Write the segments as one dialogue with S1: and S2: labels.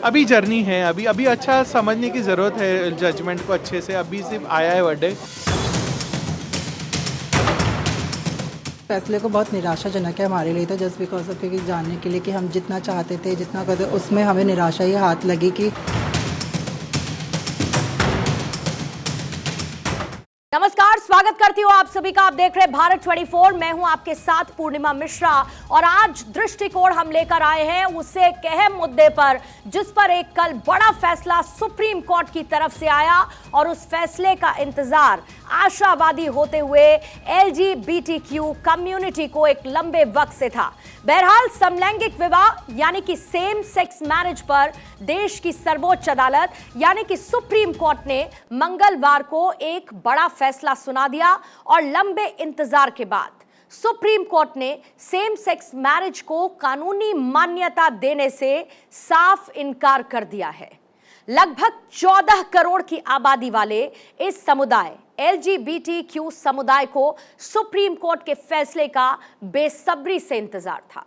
S1: अभी जर्नी है, अभी अभी अच्छा समझने की ज़रूरत है जजमेंट को अच्छे से। अभी सिर्फ आया है वर्डिक्ट।
S2: फैसले को बहुत निराशाजनक है हमारे लिए, तो जस्ट बिकॉज ऑफ कि जानने के लिए कि हम जितना चाहते थे, जितना करते, उसमें हमें निराशा ही हाथ लगी कि
S3: नमस्कार, स्वागत करती हूँ आप सभी का। आप देख रहे हैं भारत 24। मैं हूं आपके साथ पूर्णिमा मिश्रा और आज दृष्टिकोण हम लेकर आए हैं उससे एक अहम मुद्दे पर, जिस पर एक कल बड़ा फैसला सुप्रीम कोर्ट की तरफ से आया और उस फैसले का इंतजार आशावादी होते हुए LGBTQ कम्युनिटी को एक लंबे वक्त से था। बहरहाल समलैंगिक विवाह यानी कि सेम सेक्स मैरिज पर देश की सर्वोच्च अदालत यानी कि सुप्रीम कोर्ट ने मंगलवार को एक बड़ा फैसला सुना दिया और लंबे इंतजार के बाद सुप्रीम कोर्ट ने सेम सेक्स मैरिज को कानूनी मान्यता देने से साफ इनकार कर दिया है। लगभग 14 करोड़ की आबादी वाले इस समुदाय LGBTQ समुदाय को सुप्रीम कोर्ट के फैसले का बेसब्री से इंतजार था।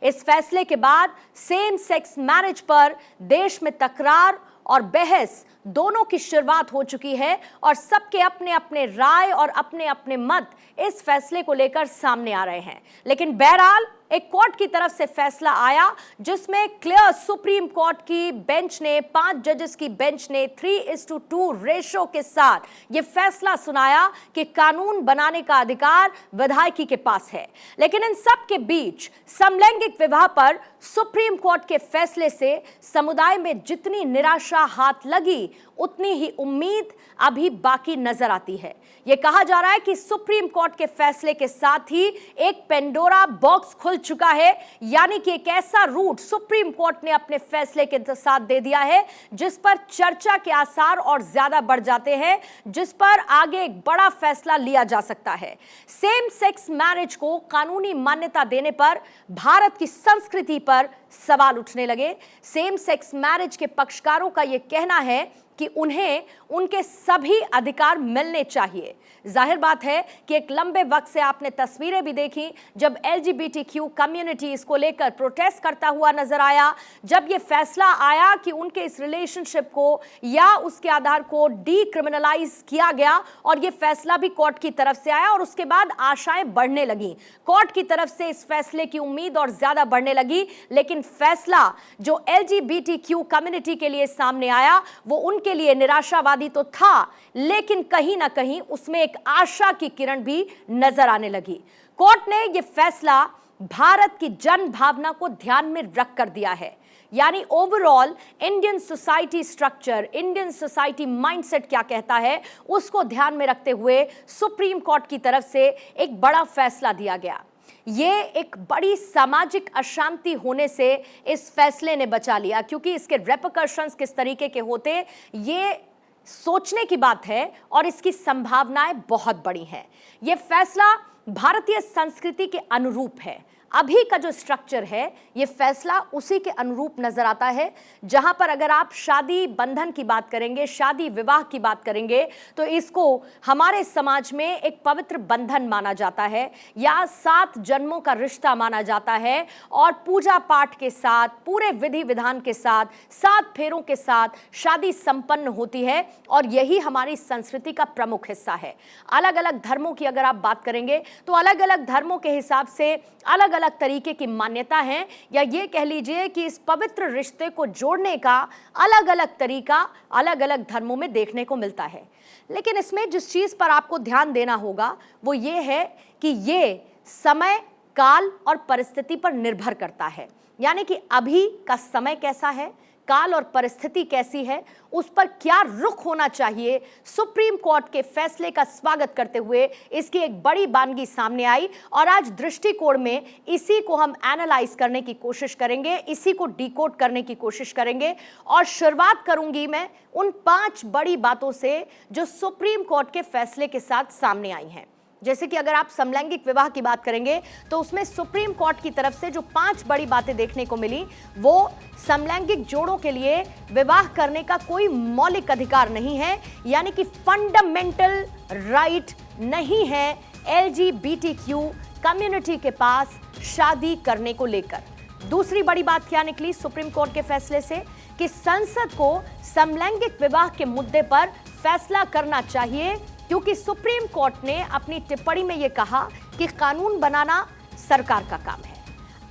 S3: इस फैसले के बाद सेम सेक्स मैरिज पर देश में तकरार और बहस दोनों की शुरुआत हो चुकी है और सबके अपने अपने राय और अपने अपने मत इस फैसले को लेकर सामने आ रहे हैं। लेकिन बहरहाल एक कोर्ट की तरफ से फैसला आया जिसमें क्लियर सुप्रीम कोर्ट की बेंच ने 5 जजेस की बेंच ने 3:2 रेशो के साथ यह फैसला सुनाया कि कानून बनाने का अधिकार विधायकी के पास है। लेकिन इन सब के बीच समलैंगिक विवाह पर सुप्रीम कोर्ट के फैसले से समुदाय में जितनी निराशा हाथ लगी, उतनी ही उम्मीद अभी बाकी नजर आती है। यह कहा जा रहा है कि सुप्रीम कोर्ट के फैसले के साथ ही एक पेंडोरा बॉक्स खुल चुका है, यानी कि एक ऐसा रूट सुप्रीम कोर्ट ने अपने फैसले के साथ दे दिया है जिस पर चर्चा के आसार और ज्यादा बढ़ जाते हैं, जिस पर आगे एक बड़ा फैसला लिया जा सकता है। सेम सेक्स मैरिज को कानूनी मान्यता देने पर भारत की संस्कृति पर सवाल उठने लगे। सेम सेक्स मैरिज के पक्षकारों का यह कहना है कि उन्हें उनके सभी अधिकार मिलने चाहिए। जाहिर बात है कि एक लंबे वक्त से आपने तस्वीरें भी देखी जब LGBTQ कम्युनिटी इसको लेकर प्रोटेस्ट करता हुआ नजर आया, जब यह फैसला आया कि उनके इस रिलेशनशिप को या उसके आधार को डीक्रिमिनलाइज किया गया और यह फैसला भी कोर्ट की तरफ से आया और उसके बाद आशाएं बढ़ने लगी। कोर्ट की तरफ से इस फैसले की उम्मीद और ज्यादा बढ़ने लगी, लेकिन फैसला जो LGBTQ कम्युनिटी के लिए सामने आया वो उनके लिए निराशावादी तो था, लेकिन कहीं ना कहीं उसमें एक आशा की किरण भी नजर आने लगी। कोर्ट ने यह फैसला भारत की जन भावना को ध्यान में रख कर दिया है, यानी overall Indian society structure, Indian society mindset क्या कहता है उसको ध्यान में रखते हुए सुप्रीम कोर्ट की तरफ से एक बड़ा फैसला दिया गया। ये एक बड़ी सामाजिक अशांति होने से इस फैसले ने बचा लिया, क्योंकि इसके रेपरकशंस किस तरीके के होते ये सोचने की बात है और इसकी संभावनाएं बहुत बड़ी हैं। यह फैसला भारतीय संस्कृति के अनुरूप है। अभी का जो स्ट्रक्चर है ये फैसला उसी के अनुरूप नजर आता है, जहां पर अगर आप शादी बंधन की बात करेंगे, शादी विवाह की बात करेंगे, तो इसको हमारे समाज में एक पवित्र बंधन माना जाता है या 7 जन्मों का रिश्ता माना जाता है और पूजा पाठ के साथ, पूरे विधि विधान के साथ, 7 फेरों के साथ शादी संपन्न होती है और यही हमारी संस्कृति का प्रमुख हिस्सा है। अलग अलग धर्मों की अगर आप बात करेंगे तो अलग अलग धर्मों के हिसाब से अलग अलग तरीके की मान्यता है, या ये कह लीजिए कि इस पवित्र रिश्ते को जोड़ने का अलग अलग तरीका अलग अलग धर्मों में देखने को मिलता है। लेकिन इसमें जिस चीज पर आपको ध्यान देना होगा वो ये है कि ये समय, काल और परिस्थिति पर निर्भर करता है, यानी कि अभी का समय कैसा है, काल और परिस्थिति कैसी है, उस पर क्या रुख होना चाहिए। सुप्रीम कोर्ट के फैसले का स्वागत करते हुए इसकी एक बड़ी बानगी सामने आई और आज दृष्टिकोण में इसी को हम एनालाइज करने की कोशिश करेंगे, इसी को डिकोड करने की कोशिश करेंगे। और शुरुआत करूंगी मैं उन 5 बड़ी बातों से जो सुप्रीम कोर्ट के फैसले के साथ सामने आई हैं। जैसे कि अगर आप समलैंगिक विवाह की बात करेंगे तो उसमें सुप्रीम कोर्ट की तरफ से जो 5 बड़ी बातें देखने को मिली, वो समलैंगिक जोड़ों के लिए विवाह करने का कोई मौलिक अधिकार नहीं है, यानी कि फंडामेंटल राइट नहीं है LGBTQ कम्युनिटी के पास शादी करने को लेकर। दूसरी बड़ी बात क्या निकली सुप्रीम कोर्ट के फैसले से कि संसद को समलैंगिक विवाह के मुद्दे पर फैसला करना चाहिए, क्योंकि सुप्रीम कोर्ट ने अपनी टिप्पणी में यह कहा कि कानून बनाना सरकार का काम है।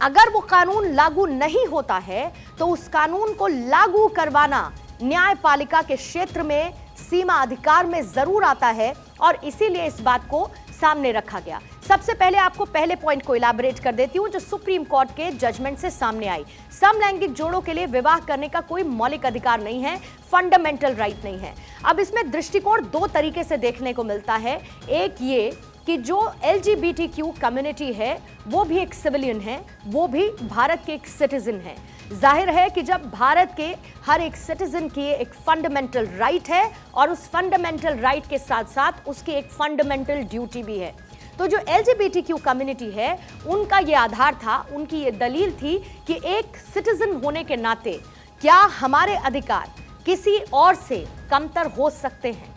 S3: अगर वो कानून लागू नहीं होता है तो उस कानून को लागू करवाना न्यायपालिका के क्षेत्र में सीमा अधिकार में जरूर आता है और इसीलिए इस बात को सामने रखा गया। सबसे पहले आपको पहले पॉइंट को इलैबोरेट कर देती हूं जो सुप्रीम कोर्ट के जजमेंट से सामने आई। समलैंगिक जोड़ों के लिए विवाह करने का कोई मौलिक अधिकार नहीं है, फंडामेंटल राइट नहीं है। अब इसमें दृष्टिकोण दो तरीके से देखने को मिलता है। एक ये कि जो LGBTQ कम्युनिटी है वो भी एक सिविलियन है, वो भी भारत के एक सिटीजन है। जाहिर है कि जब भारत के हर एक सिटीजन की एक फंडामेंटल राइट है और उस फंडामेंटल राइट के साथ साथ उसकी एक फंडामेंटल ड्यूटी भी है, तो जो LGBTQ कम्युनिटी है उनका ये आधार था, उनकी ये दलील थी कि एक सिटीजन होने के नाते क्या हमारे अधिकार किसी और से कमतर हो सकते हैं।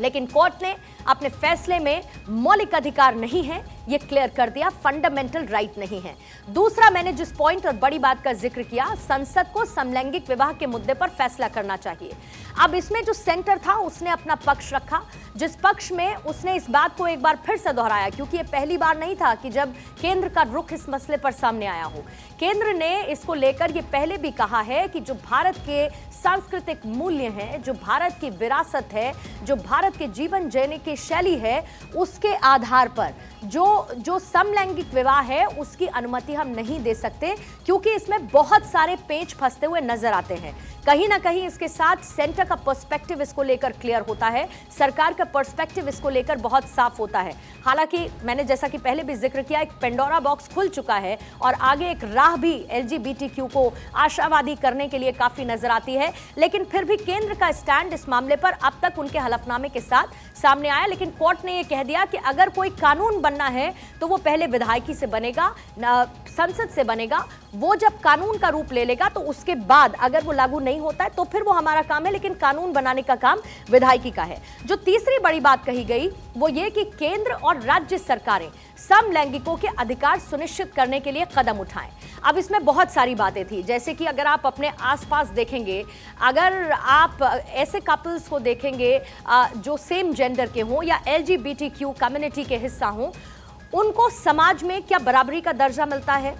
S3: लेकिन कोर्ट ने अपने फैसले में मौलिक अधिकार नहीं है ये क्लियर कर दिया, फंडामेंटल राइट नहीं है। दूसरा, मैंने जिस पॉइंट और बड़ी बात का जिक्र किया, संसद को समलैंगिक विवाह के मुद्दे पर फैसला करना चाहिए। अब इसमें जो सेंटर था उसने अपना पक्ष रखा, जिस पक्ष में उसने इस बात को एक बार फिर से दोहराया, क्योंकि ये पहली बार नहीं था कि जब केंद्र का रुख इस मसले पर सामने आया हो। केंद्र ने इसको लेकर ये पहले भी कहा है कि जो भारत के सांस्कृतिक मूल्य हैं, जो भारत की विरासत है, जो भारत के जीवन जीने की शैली है, उसके आधार पर जो समलैंगिक विवाह है उसकी अनुमति हम नहीं दे सकते, क्योंकि इसमें बहुत सारे पेच फंसते हुए नजर आते हैं। कहीं ना कहीं इसके साथ सेंटर का पर्सपेक्टिव इसको लेकर क्लियर होता है, सरकार का पर्सपेक्टिव इसको लेकर बहुत साफ होता है। हालांकि मैंने जैसा कि पहले भी जिक्र किया, एक पेंडोरा बॉक्स खुल चुका है और आगे एक राह भी LGBTQ को आशावादी करने के लिए काफी नजर आती है। लेकिन फिर भी केंद्र का स्टैंड इस मामले पर अब तक उनके हलफनामे के साथ सामने आया, लेकिन कोर्ट ने यह कह दिया कि अगर कोई कानून बनना है तो वो पहले विधायकी से बनेगा, संसद से बनेगा। वो जब कानून का रूप ले लेगा तो उसके बाद अगर वो लागू नहीं होता है तो फिर वो हमारा काम है, लेकिन कानून बनाने का काम विधायकी का है। जो तीसरी बड़ी बात कही गई वो ये कि केंद्र और राज्य सरकारें समलैंगिकों के अधिकार सुनिश्चित करने के लिए कदम उठाएं। अब इसमें बहुत सारी बातें थी, जैसे कि अगर आप अपने आसपास देखेंगे, अगर आप ऐसे कपल्स को देखेंगे जो सेम जेंडर के हों या LGBTQ कम्युनिटी के हिस्सा हों, उनको समाज में क्या बराबरी का दर्जा मिलता है?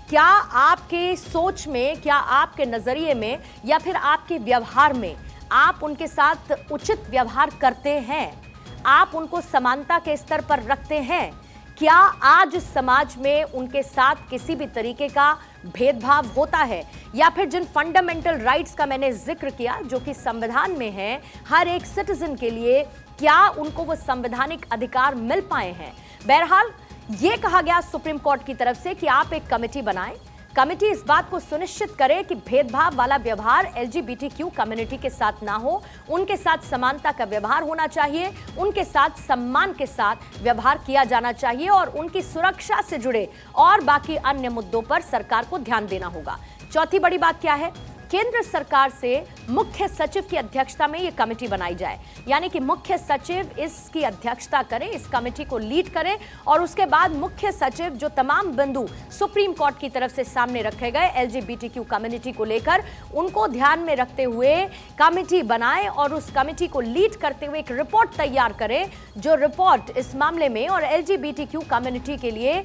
S3: क्या आपके सोच में, क्या आपके नजरिए में या फिर आपके व्यवहार में आप उनके साथ उचित व्यवहार करते हैं? आप उनको समानता के स्तर पर रखते हैं? क्या आज समाज में उनके साथ किसी भी तरीके का भेदभाव होता है? या फिर जिन फंडामेंटल राइट्स का मैंने जिक्र किया जो कि संविधान में है हर एक सिटीजन के लिए, क्या उनको वो संवैधानिक अधिकार मिल पाए हैं? बहरहाल ये कहा गया सुप्रीम कोर्ट की तरफ से कि आप एक कमेटी बनाएं, कमेटी इस बात को सुनिश्चित करे कि भेदभाव वाला व्यवहार LGBTQ कम्युनिटी के साथ ना हो, उनके साथ समानता का व्यवहार होना चाहिए, उनके साथ सम्मान के साथ व्यवहार किया जाना चाहिए और उनकी सुरक्षा से जुड़े और बाकी अन्य मुद्दों पर सरकार को ध्यान देना होगा। चौथी बड़ी बात क्या है? केंद्र सरकार से मुख्य सचिव की अध्यक्षता में यह कमेटी बनाई जाए, यानी कि मुख्य सचिव इसकी अध्यक्षता करे, इस कमेटी को लीड करे और उसके बाद मुख्य सचिव जो तमाम बिंदु सुप्रीम कोर्ट की तरफ से सामने रखे गए LGBTQ कम्युनिटी को लेकर, उनको ध्यान में रखते हुए कमेटी बनाए और उस कमेटी को लीड करते हुए एक रिपोर्ट तैयार करे, जो रिपोर्ट इस मामले में और LGBTQ कम्युनिटी के लिए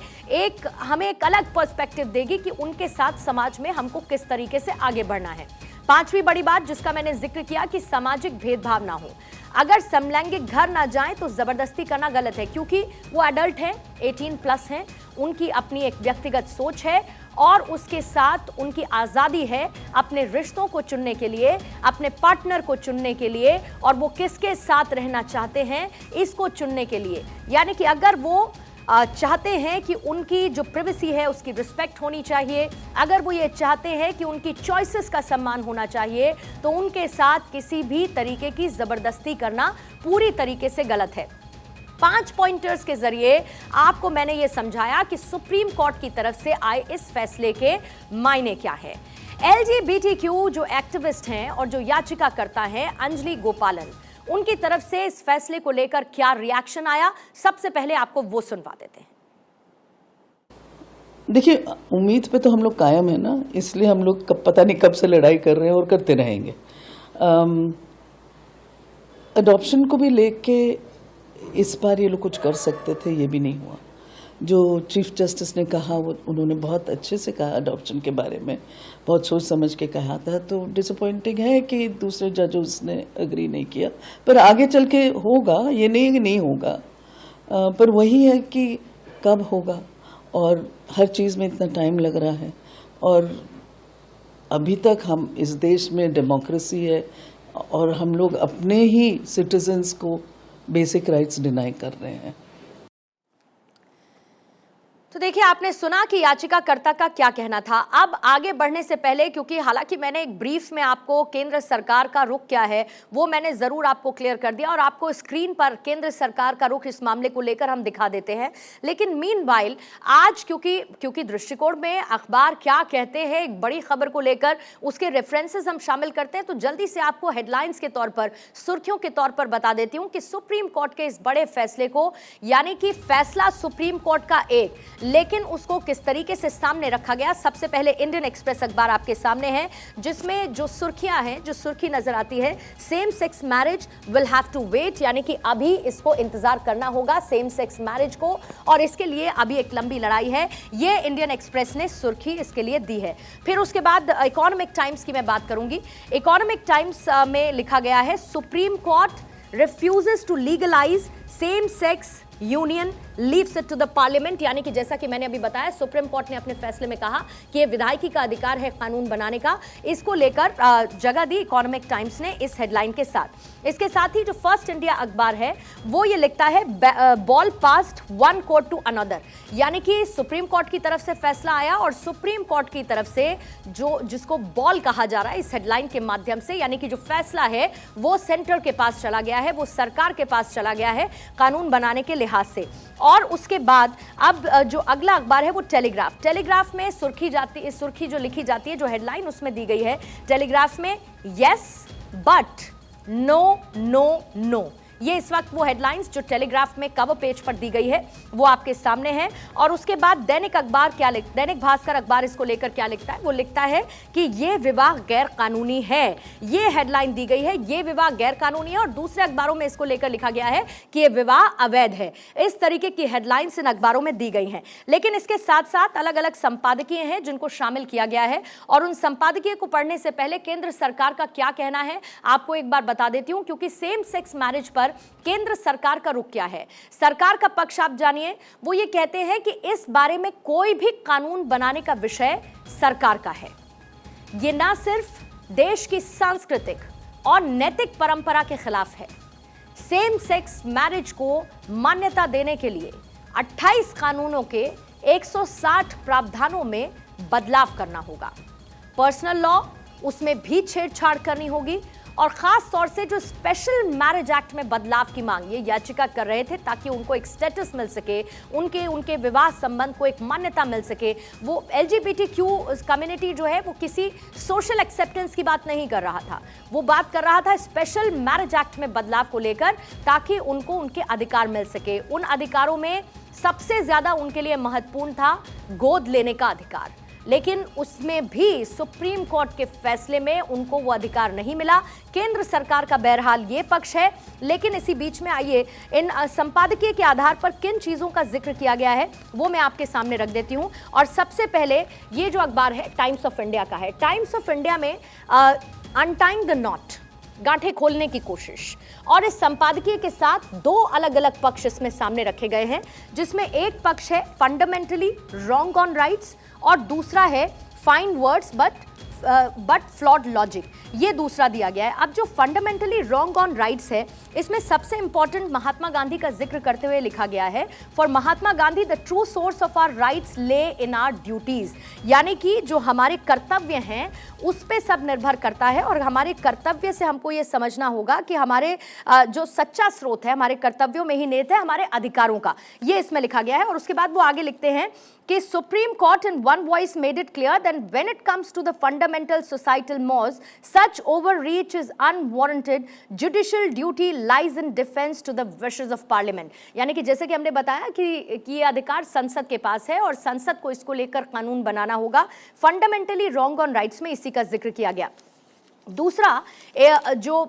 S3: हमें एक अलग पर्सपेक्टिव देगी कि उनके साथ समाज में हमको किस तरीके से आगे बढ़ना है। पांचवी बड़ी बात जिसका मैंने जिक्र किया कि सामाजिक भेदभाव ना हो। अगर समलैंगिक घर ना जाएं तो जबरदस्ती करना गलत है, क्योंकि वो एडल्ट हैं, 18+ हैं, उनकी अपनी एक व्यक्तिगत सोच है और उसके साथ उनकी आज़ादी है अपने रिश्तों को चुनने के लिए, अपने पार्टनर को चुनने के लिए और वो किसके साथ रहना चाहते हैं इसको चुनने के लिए। यानी कि अगर वो चाहते हैं कि उनकी जो प्राइवेसी है उसकी रिस्पेक्ट होनी चाहिए, अगर वो ये चाहते हैं कि उनकी चॉइसेस का सम्मान होना चाहिए, तो उनके साथ किसी भी तरीके की जबरदस्ती करना पूरी तरीके से गलत है। 5 पॉइंटर्स के जरिए आपको मैंने ये समझाया कि सुप्रीम कोर्ट की तरफ से आए इस फैसले के मायने क्या है। LGBTQ जो एक्टिविस्ट हैं और जो याचिका करता है अंजलि गोपालन, उनकी तरफ से इस फैसले को लेकर क्या रिएक्शन आया, सबसे पहले आपको वो सुनवा देते हैं।
S4: देखिए, उम्मीद पे तो हम लोग कायम है ना, इसलिए हम लोग कब पता नहीं कब से लड़ाई कर रहे हैं और करते रहेंगे। अडॉप्शन को भी लेके इस बार ये लोग कुछ कर सकते थे, ये भी नहीं हुआ। जो चीफ जस्टिस ने कहा वो उन्होंने बहुत अच्छे से कहा, अडॉप्शन के बारे में बहुत सोच समझ के कहा था। तो डिसअपॉइंटिंग है कि दूसरे जजेस ने एग्री नहीं किया, पर आगे चल के होगा, ये नहीं कि नहीं होगा, पर वही है कि कब होगा, और हर चीज़ में इतना टाइम लग रहा है। और अभी तक हम इस देश में डेमोक्रेसी है और हम लोग अपने ही सिटीजन्स को बेसिक राइट्स डिनाई कर रहे हैं।
S3: तो देखिए, आपने सुना कि याचिकाकर्ता का क्या कहना था। अब आगे बढ़ने से पहले, क्योंकि हालांकि मैंने एक ब्रीफ में आपको केंद्र सरकार का रुख क्या है वो मैंने जरूर आपको क्लियर कर दिया, और आपको स्क्रीन पर केंद्र सरकार का रुख इस मामले को लेकर हम दिखा देते हैं। लेकिन मीनवाइल आज क्योंकि दृष्टिकोण में अखबार क्या कहते हैं एक बड़ी खबर को लेकर, उसके रेफरेंसेस हम शामिल करते हैं, तो जल्दी से आपको हेडलाइंस के तौर पर, सुर्खियों के तौर पर बता देती हूं कि सुप्रीम कोर्ट के इस बड़े फैसले को, यानी कि फैसला सुप्रीम कोर्ट का एक, लेकिन उसको किस तरीके से सामने रखा गया। सबसे पहले इंडियन एक्सप्रेस अखबार आपके सामने है, जिसमें जो सुर्खियां हैं, जो सुर्खी नजर आती है, same sex marriage will have to wait, यानी कि अभी इसको इंतजार करना होगा सेम सेक्स मैरिज को, और इसके लिए अभी एक लंबी लड़ाई है। ये इंडियन एक्सप्रेस ने सुर्खी इसके लिए दी है। फिर उसके बाद इकोनॉमिक टाइम्स की मैं बात करूंगी। इकोनॉमिक टाइम्स में लिखा गया है, Supreme Court refuses to legalise same sex union leaves it to the parliament, यानी कि जैसा कि मैंने अभी बताया, सुप्रीम कोर्ट ने अपने फैसले में कहा कि यह विधायकी का अधिकार है कानून बनाने का। इसको लेकर जगह दी इकोनॉमिक टाइम्स ने इस हेडलाइन के साथ। इसके साथ ही जो फर्स्ट इंडिया अखबार है वो ये लिखता है, ball passed one court to another, यानी कि सुप्रीम कोर्ट की तरफ से फैसला आया और सुप्रीम कोर्ट की तरफ से जिसको बॉल कहा जा रहा है इस हेडलाइन के माध्यम से, यानी कि जो फैसला है वो सेंटर के पास चला गया है, वो सरकार के पास चला गया है कानून बनाने के लिहाज से। और उसके बाद अब जो अगला अखबार है वो टेलीग्राफ। टेलीग्राफ में सुर्खी जो लिखी जाती है, जो हेडलाइन उसमें दी गई है टेलीग्राफ में, yes but no no no. ये इस वक्त वो हेडलाइंस जो टेलीग्राफ में कवर पेज पर दी गई है वो आपके सामने है। और उसके बाद दैनिक भास्कर अखबार इसको लेकर क्या लिखता है, वो लिखता है कि ये विवाह गैर कानूनी है। ये हेडलाइन दी गई है, ये विवाह गैर कानूनी है, और दूसरे अखबारों में इसको लेकर लिखा गया है कि ये विवाह अवैध है। इस तरीके की हेडलाइंस इन अखबारों में दी गई हैं। लेकिन इसके साथ साथ अलग अलग संपादकीय हैं जिनको शामिल किया गया है, और उन संपादकीय को पढ़ने से पहले केंद्र सरकार का क्या कहना है आपको एक बार बता देती हूं, क्योंकि सेम सेक्स मैरिज पर केंद्र सरकार का रुख क्या है। सरकार का पक्ष आप जानिए, वो ये कहते हैं कि इस बारे में कोई भी कानून बनाने का विषय सरकार का है। ये ना सिर्फ देश की सांस्कृतिक और नैतिक परंपरा के खिलाफ है। सेम सेक्स मैरिज को मान्यता देने के लिए 28 कानूनों के 160 प्रावधानों में बदलाव करना होगा। पर्सनल लॉ उसमें भी छेड़छाड़ करनी होगी, और खास तौर से जो स्पेशल मैरिज एक्ट में बदलाव की मांग ये याचिका कर रहे थे ताकि उनको एक स्टेटस मिल सके, उनके विवाह संबंध को एक मान्यता मिल सके। वो LGBTQ कम्युनिटी जो है वो किसी सोशल एक्सेप्टेंस की बात नहीं कर रहा था, वो बात कर रहा था स्पेशल मैरिज एक्ट में बदलाव को लेकर, ताकि उनको उनके अधिकार मिल सके। उन अधिकारों में सबसे ज्यादा उनके लिए महत्वपूर्ण था गोद लेने का अधिकार, लेकिन उसमें भी सुप्रीम कोर्ट के फैसले में उनको वो अधिकार नहीं मिला। केंद्र सरकार का बहरहाल ये पक्ष है। लेकिन इसी बीच में आइए इन संपादकीय के आधार पर किन चीजों का जिक्र किया गया है वो मैं आपके सामने रख देती हूं। और सबसे पहले ये जो अखबार है टाइम्स ऑफ इंडिया का है। टाइम्स ऑफ इंडिया में अनटाइंग द नॉट, गांठें खोलने की कोशिश, और इस संपादकीय के साथ दो अलग अलग पक्ष इसमें सामने रखे गए हैं, जिसमें एक पक्ष है फंडामेंटली रॉन्ग ऑन राइट्स और दूसरा है fine words but flawed logic, ये दूसरा दिया गया है। अब जो फंडामेंटली रॉन्ग ऑन राइट्स है, इसमें सबसे इंपॉर्टेंट महात्मा गांधी का जिक्र करते हुए लिखा गया है, for Mahatma Gandhi the true source of our rights lay in our duties, यानी कि जो हमारे कर्तव्य हैं उस पे सब निर्भर करता है, और हमारे कर्तव्य से हमको ये समझना होगा कि हमारे जो सच्चा स्रोत है हमारे कर्तव्यों में ही निहित है हमारे अधिकारों का, ये इसमें लिखा गया है। और उसके बाद वो आगे लिखते हैं कि Supreme Court in one voice made it clear that when it comes to the fundamental societal mores such overreach is unwarranted, judicial duty lies in defence to the wishes of parliament. यानी कि जैसे कि हमने बताया कि ये अधिकार संसद के पास है और संसद को इसको लेकर कानून बनाना होगा। फंडामेंटली रॉन्ग ऑन राइट्स में इसी का जिक्र किया गया। दूसरा, जो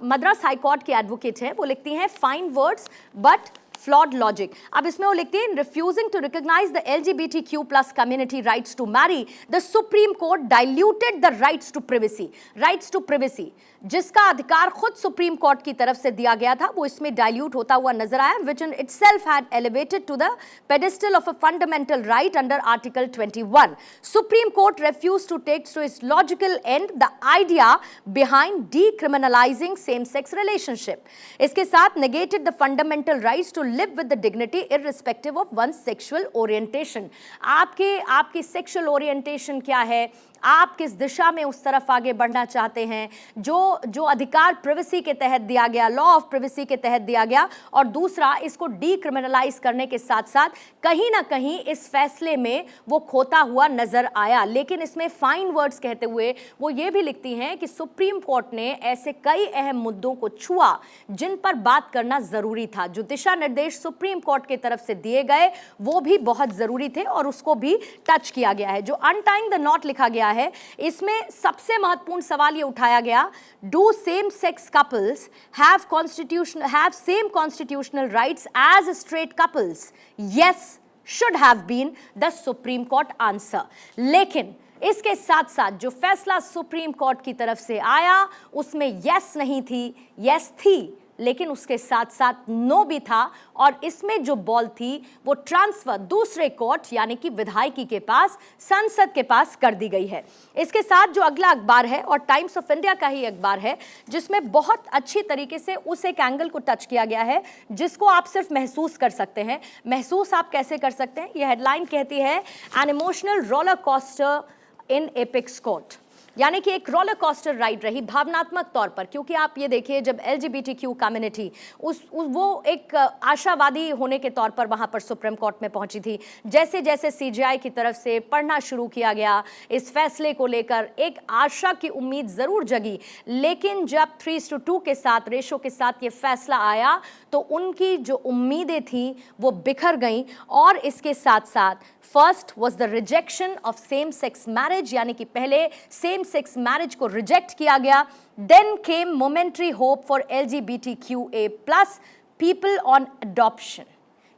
S3: मद्रास हाई कोर्ट की एडवोकेट है वो लिखती हैं fine words but flawed logic। अब इसमें वो लिखती है, in refusing to recognize the LGBTQ+ community rights to marry, the Supreme Court diluted the rights to privacy। rights to privacy जिसका अधिकार खुद सुप्रीम कोर्ट की तरफ से दिया गया था, वो इसमें डाइल्यूट होता हुआ नजर आया, which in itself had elevated to the pedestal of a fundamental right under Article 21। Supreme Court refused to take to its logical end the idea behind decriminalizing same-sex relationship। इसके साथ negated the fundamental rights to live with the dignity irrespective of one's sexual orientation। आपकी sexual orientation क्या है, आप किस दिशा में उस तरफ आगे बढ़ना चाहते हैं, जो अधिकार प्रिवेसी के तहत दिया गया, लॉ ऑफ प्रिवेसी के तहत दिया गया, और दूसरा इसको डीक्रिमिनलाइज करने के साथ साथ कहीं ना कहीं इस फैसले में वो खोता हुआ नजर आया। लेकिन इसमें फाइन वर्ड्स कहते हुए वो ये भी लिखती हैं कि सुप्रीम कोर्ट ने ऐसे कई अहम मुद्दों को छुआ जिन पर बात करना जरूरी था। जो दिशा निर्देश सुप्रीम कोर्ट की तरफ से दिए गए वो भी बहुत जरूरी थे और उसको भी टच किया गया है। जो अनटाइंग द नॉट लिखा गया है, इसमें सबसे महत्वपूर्ण सवाल ये उठाया गया, do same sex couples have same constitutional rights as straight couples? Yes should have been the Supreme Court answer. लेकिन इसके साथ साथ जो फैसला सुप्रीम कोर्ट की तरफ से आया उसमें यस नहीं थी, यस थी, लेकिन उसके साथ साथ नो भी था, और इसमें जो बॉल थी वो ट्रांसफर दूसरे कोर्ट यानी कि विधायकी के पास, संसद के पास कर दी गई है। इसके साथ जो अगला अखबार है और टाइम्स ऑफ इंडिया का ही अखबार है, जिसमें बहुत अच्छी तरीके से उस एक एंगल को टच किया गया है जिसको आप सिर्फ महसूस कर सकते हैं। महसूस आप कैसे कर सकते हैं? यह हेडलाइन कहती है, an emotional roller coaster in apex court. यानी कि एक रोलर कोस्टर राइड रही भावनात्मक तौर पर, क्योंकि आप ये देखिए जब LGBTQ कम्युनिटी वो एक आशावादी होने के तौर पर वहाँ पर सुप्रीम कोर्ट में पहुँची थी। जैसे जैसे CJI की तरफ से पढ़ना शुरू किया गया इस फैसले को लेकर, एक आशा की उम्मीद ज़रूर जगी, लेकिन जब 3:2 के साथ रेशो के साथ ये फैसला आया तो उनकी जो उम्मीदें थीं वो बिखर गईं। और इसके साथ साथ first was the rejection of same sex marriage, यानी कि पहले सेम सेक्स मैरिज को रिजेक्ट किया गया। Then came momentary hope for LGBTQA+ people on adoption,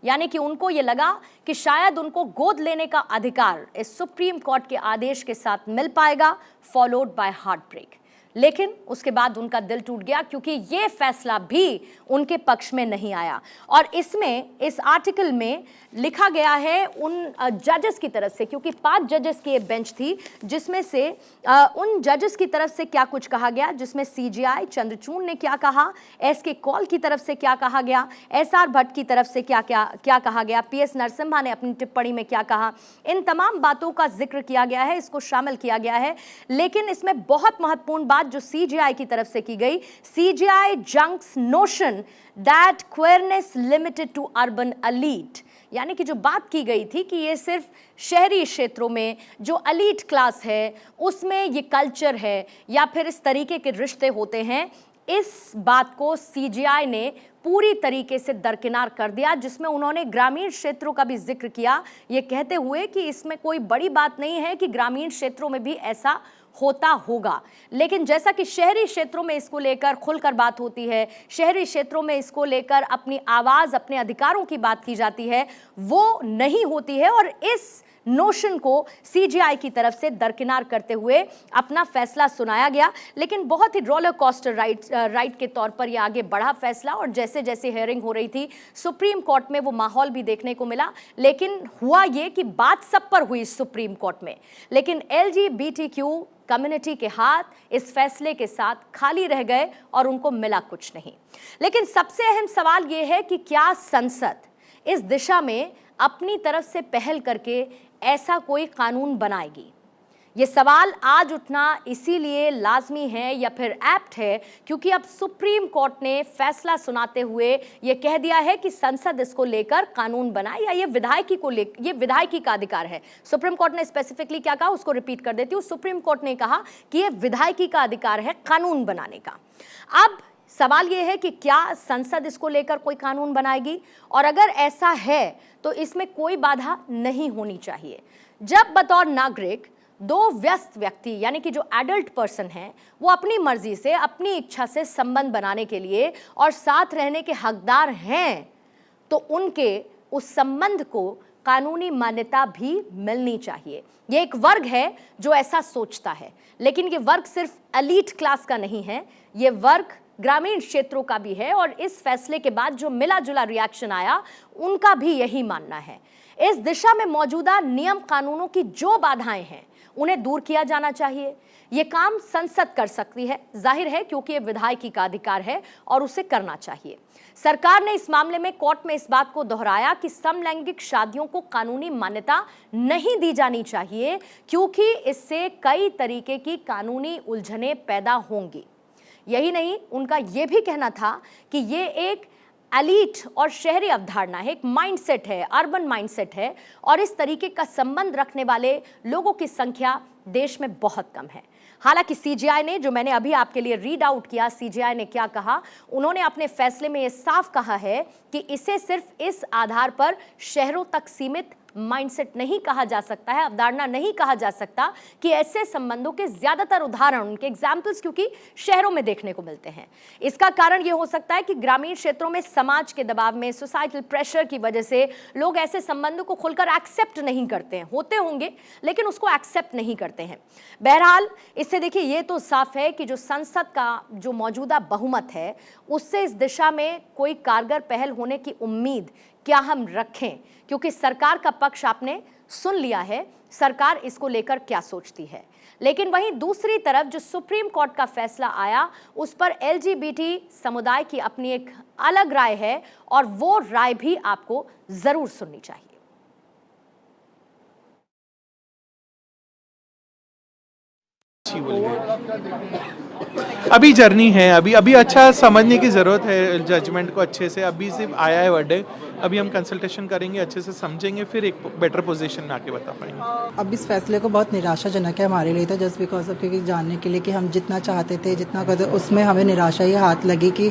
S3: यानी कि उनको ये लगा कि शायद उनको गोद लेने का अधिकार इस सुप्रीम कोर्ट के आदेश के साथ मिल पाएगा, फॉलोड बाय हार्ट ब्रेक। लेकिन उसके बाद उनका दिल टूट गया क्योंकि ये फैसला भी उनके पक्ष में नहीं आया। और इसमें इस आर्टिकल में लिखा गया है उन जजेस की तरफ से, क्योंकि 5 जजेस की ये बेंच थी, जिसमें से उन जजेस की तरफ से क्या कुछ कहा गया, जिसमें CJI चंद्रचूड़ ने क्या कहा, SK कौल की तरफ से क्या कहा गया, SR भट्ट की तरफ से क्या कहा गया, PS नरसिम्हा ने अपनी टिप्पणी में क्या कहा, इन तमाम बातों का जिक्र किया गया है, इसको शामिल किया गया है। लेकिन इसमें बहुत महत्वपूर्ण बात जो CJI की तरफ से की गई, CJI junks notion that queerness limited to urban elite, यानी कि जो बात की गई थी कि ये सिर्फ शहरी क्षेत्रों में जो अलीट क्लास है उसमें ये कल्चर है या फिर इस तरीके के रिश्ते होते हैं, इस बात को CJI ने पूरी तरीके से दरकिनार कर दिया, जिसमें उन्होंने ग्रामीण क्षेत्रों का भी जिक्र किया, ये कहते हुए कि इसमें कोई बड़ी बात नहीं है कि ग्रामीण क्षेत्रों में भी ऐसा होता होगा। लेकिन जैसा कि शहरी क्षेत्रों में इसको लेकर खुलकर बात होती है, शहरी क्षेत्रों में इसको लेकर अपनी आवाज़, अपने अधिकारों की बात की जाती है, वो नहीं होती है। और इस नोशन को CJI की तरफ से दरकिनार करते हुए अपना फैसला सुनाया गया। लेकिन बहुत ही रोलर कोस्टर राइड के तौर पर यह आगे बढ़ा फैसला, और जैसे जैसे हियरिंग हो रही थी सुप्रीम कोर्ट में वो माहौल भी देखने को मिला। लेकिन हुआ ये कि बात सब पर हुई सुप्रीम कोर्ट में, लेकिन LGBTQ कम्युनिटी के हाथ इस फैसले के साथ खाली रह गए और उनको मिला कुछ नहीं। लेकिन सबसे अहम सवाल ये है कि क्या संसद इस दिशा में अपनी तरफ से पहल करके ऐसा कोई कानून बनाएगी? ये सवाल आज उठना इसीलिए लाजमी है या फिर एप्ट है क्योंकि अब सुप्रीम कोर्ट ने फैसला सुनाते हुए ये कह दिया है कि संसद इसको लेकर कानून बनाए या ये विधायकी का अधिकार है। सुप्रीम कोर्ट ने स्पेसिफिकली क्या कहा उसको रिपीट कर देती हूँ। सुप्रीम कोर्ट ने कहा कि ये विधायकी का अधिकार है कानून बनाने का। अब सवाल ये है कि क्या संसद इसको लेकर कोई कानून बनाएगी, और अगर ऐसा है तो इसमें कोई बाधा नहीं होनी चाहिए। जब बतौर नागरिक दो व्यस्त व्यक्ति यानी कि जो एडल्ट पर्सन हैं वो अपनी मर्जी से अपनी इच्छा से संबंध बनाने के लिए और साथ रहने के हकदार हैं तो उनके उस संबंध को कानूनी मान्यता भी मिलनी चाहिए। ये एक वर्ग है जो ऐसा सोचता है, लेकिन ये वर्ग सिर्फ एलीट क्लास का नहीं है, ये वर्ग ग्रामीण क्षेत्रों का भी है। और इस फैसले के बाद जो मिला जुला रिएक्शन आया उनका भी यही मानना है। इस दिशा में मौजूदा नियम कानूनों की जो बाधाएं हैं उन्हें दूर किया जाना चाहिए। ये काम संसद कर सकती है, जाहिर है क्योंकि ये विधायकी का अधिकार है और उसे करना चाहिए। सरकार ने इस मामले में कोर्ट में इस बात को दोहराया कि समलैंगिक शादियों को कानूनी मान्यता नहीं दी जानी चाहिए क्योंकि इससे कई तरीके की कानूनी उलझनें पैदा होंगी। यही नहीं, उनका यह भी कहना था कि ये एक एलीट और शहरी अवधारणा है, एक माइंडसेट है, अर्बन माइंडसेट है और इस तरीके का संबंध रखने वाले लोगों की संख्या देश में बहुत कम है। हालांकि सीजेआई ने, जो मैंने अभी आपके लिए रीड आउट किया, सीजेआई ने क्या कहा, उन्होंने अपने फैसले में यह साफ कहा है कि इसे सिर्फ इस आधार पर शहरों तक सीमित माइंडसेट नहीं कहा जा सकता है, अवधारणा नहीं कहा जा सकता कि ऐसे संबंधों के ज्यादातर उदाहरण, उनके एग्जाम्पल्स क्योंकि शहरों में देखने को मिलते हैं। इसका कारण यह हो सकता है कि ग्रामीण क्षेत्रों में समाज के दबाव में, सोसाइटल प्रेशर की वजह से लोग ऐसे संबंधों को खुलकर एक्सेप्ट नहीं करते हैं। होते होंगे लेकिन उसको एक्सेप्ट नहीं करते हैं। बहरहाल इससे देखिए ये तो साफ है कि जो संसद का जो मौजूदा बहुमत है उससे इस दिशा में कोई कारगर पहल होने की उम्मीद क्या हम रखें, क्योंकि सरकार का पक्ष आपने सुन लिया है, सरकार इसको लेकर क्या सोचती है। लेकिन वहीं दूसरी तरफ जो सुप्रीम कोर्ट का फैसला आया उस पर एलजीबीटी समुदाय की अपनी एक अलग राय है और वो राय भी आपको जरूर सुननी चाहिए।
S1: अभी जर्नी है, अभी अच्छा समझने की ज़रूरत है जजमेंट को अच्छे से। अभी सिर्फ आया है वर्डिक्ट, अभी हम कंसल्टेशन करेंगे, अच्छे से समझेंगे, फिर एक बेटर पोजीशन में आके बता पाएंगे।
S2: अब इस फैसले को बहुत निराशाजनक है हमारे लिए, तो जस्ट बिकॉज ऑफ क्योंकि जानने के लिए कि हम जितना चाहते थे, जितना करते, उसमें हमें निराशा ही हाथ लगी कि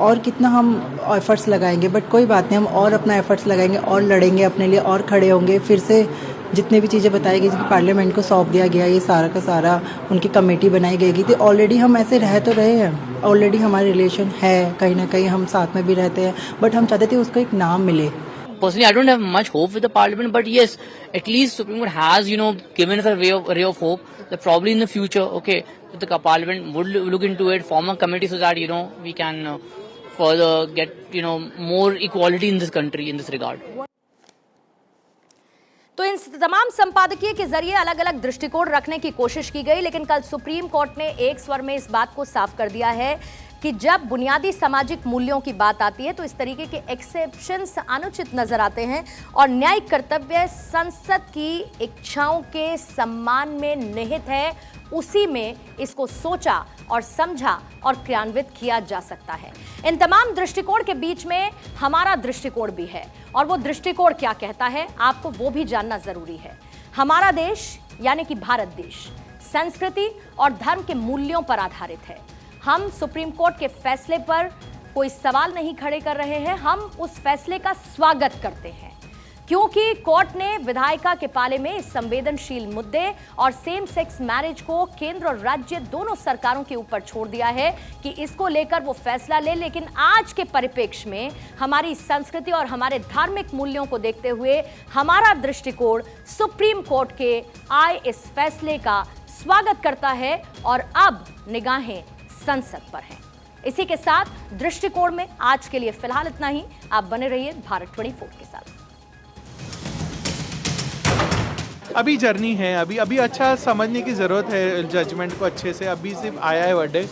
S2: और कितना हम एफर्ट्स लगाएंगे, बट कोई बात नहीं, हम और अपना एफर्ट्स लगाएंगे और लड़ेंगे अपने लिए और खड़े होंगे। फिर से जितने भी चीज़ें बताई गई, पार्लियामेंट को सौंप दिया गया, ये सारा का सारा उनकी कमेटी बनाई गई थी। ऑलरेडी हम ऐसे रह तो रहे हैं, ऑलरेडी हमारे रिलेशन है, कहीं ना कहीं हम साथ में भी रहते हैं, बट हम चाहते थे उसको एक नाम मिले।
S5: Personally, I don't have much hope with the parliament, but yes, at least Supreme Court has, given us a ray of hope that probably in the future, okay, the parliament would look into it, form a committee so that, we can further get, more equality in this country in this regard.
S3: तो इन तमाम संपादकीय के जरिए अलग अलग दृष्टिकोण रखने की कोशिश की गई, लेकिन कल सुप्रीम कोर्ट ने एक स्वर में इस बात को साफ कर दिया है कि जब बुनियादी सामाजिक मूल्यों की बात आती है तो इस तरीके के एक्सेप्शंस अनुचित नजर आते हैं और न्यायिक कर्तव्य संसद की इच्छाओं के सम्मान में निहित है, उसी में इसको सोचा और समझा और क्रियान्वित किया जा सकता है। इन तमाम दृष्टिकोण के बीच में हमारा दृष्टिकोण भी है और वो दृष्टिकोण क्या कहता है आपको वो भी जानना जरूरी है। हमारा देश यानी कि भारत देश संस्कृति और धर्म के मूल्यों पर आधारित है। हम सुप्रीम कोर्ट के फैसले पर कोई सवाल नहीं खड़े कर रहे हैं, हम उस फैसले का स्वागत करते हैं क्योंकि कोर्ट ने विधायिका के पाले में इस संवेदनशील मुद्दे और सेम सेक्स मैरिज को केंद्र और राज्य दोनों सरकारों के ऊपर छोड़ दिया है कि इसको लेकर वो फैसला ले। लेकिन आज के परिप्रेक्ष्य में हमारी संस्कृति और हमारे धार्मिक मूल्यों को देखते हुए हमारा दृष्टिकोण सुप्रीम कोर्ट के आए इस फैसले का स्वागत करता है और अब निगाहें संसद पर हैं। इसी के साथ दृष्टिकोण में आज के लिए फिलहाल इतना ही। आप बने रहिए भारत 24 के साथ।
S1: अभी जर्नी है, अभी अच्छा समझने की ज़रूरत है जजमेंट को अच्छे से। अभी सिर्फ आया है वर्डिक्ट।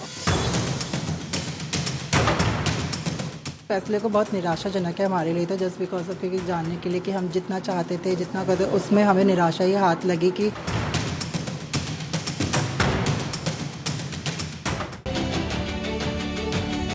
S2: फैसले को बहुत निराशाजनक है हमारे लिए, तो जस्ट बिकॉज ऑफ क्योंकि जानने के लिए कि हम जितना चाहते थे, जितना करते, उसमें हमें निराशा ही हाथ लगी कि